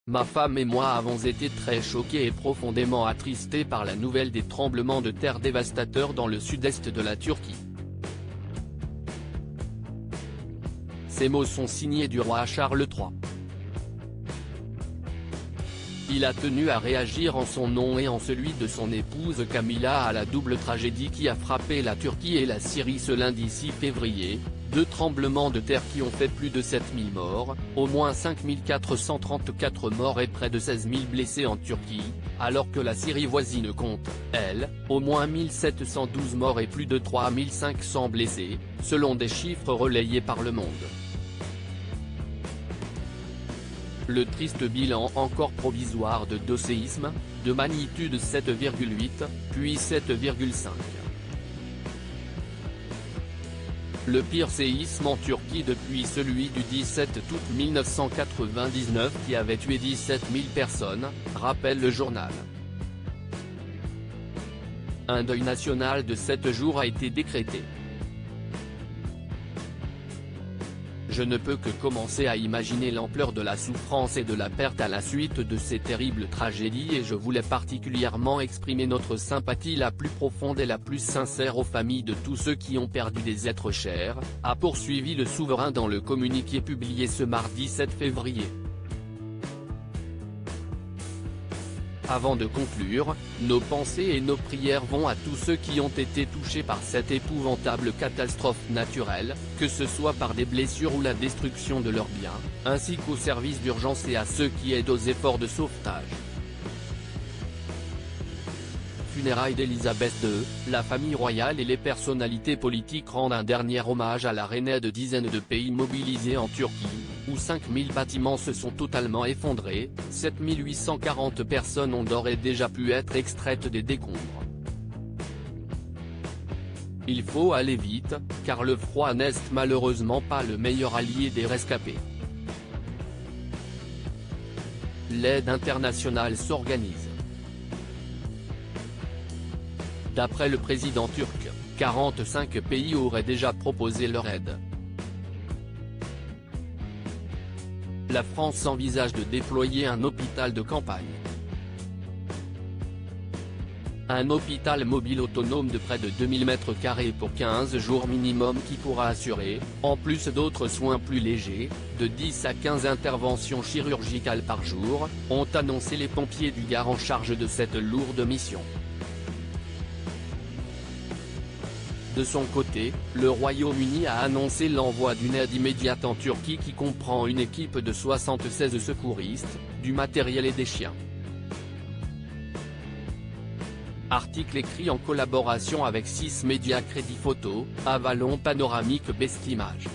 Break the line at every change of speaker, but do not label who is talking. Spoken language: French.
Ma femme et moi avons été très choqués et profondément attristés par la nouvelle des tremblements de terre dévastateurs dans le sud-est de la Turquie. Ces mots sont signés du roi Charles III. Il a tenu à réagir en son nom et en celui de son épouse Camilla à la double tragédie qui a frappé la Turquie et la Syrie ce lundi 6 février, deux tremblements de terre qui ont fait plus de 7000 morts, au moins 5434 morts et près de 16 000 blessés en Turquie, alors que la Syrie voisine compte, elle, au moins 1712 morts et plus de 3500 blessés, selon des chiffres relayés par Le Monde. Le triste bilan encore provisoire de deux séismes, de magnitude 7,8, puis 7,5. Le pire séisme en Turquie depuis celui du 17 août 1999 qui avait tué 17 000 personnes, rappelle le journal. Un deuil national de 7 jours a été décrété. Je ne peux que commencer à imaginer l'ampleur de la souffrance et de la perte à la suite de ces terribles tragédies et je voulais particulièrement exprimer notre sympathie la plus profonde et la plus sincère aux familles de tous ceux qui ont perdu des êtres chers, a poursuivi le souverain dans le communiqué publié ce mardi 7 février. Avant de conclure, nos pensées et nos prières vont à tous ceux qui ont été touchés par cette épouvantable catastrophe naturelle, que ce soit par des blessures ou la destruction de leurs biens, ainsi qu'aux services d'urgence et à ceux qui aident aux efforts de sauvetage. Funérailles d'Elisabeth II, la famille royale et les personnalités politiques rendent un dernier hommage à la reine de dizaines de pays mobilisés en Turquie, où 5000 bâtiments se sont totalement effondrés, 7840 personnes ont d'ores et déjà pu être extraites des décombres. Il faut aller vite, car le froid n'est malheureusement pas le meilleur allié des rescapés. L'aide internationale s'organise. D'après le président turc, 45 pays auraient déjà proposé leur aide. La France envisage de déployer un hôpital de campagne. Un hôpital mobile autonome de près de 2000 m² pour 15 jours minimum qui pourra assurer, en plus d'autres soins plus légers, de 10 à 15 interventions chirurgicales par jour, ont annoncé les pompiers du Gard en charge de cette lourde mission. De son côté, le Royaume-Uni a annoncé l'envoi d'une aide immédiate en Turquie qui comprend une équipe de 76 secouristes, du matériel et des chiens. Article écrit en collaboration avec 6 médias Crédit Photo, Avalon Panoramique Best Images.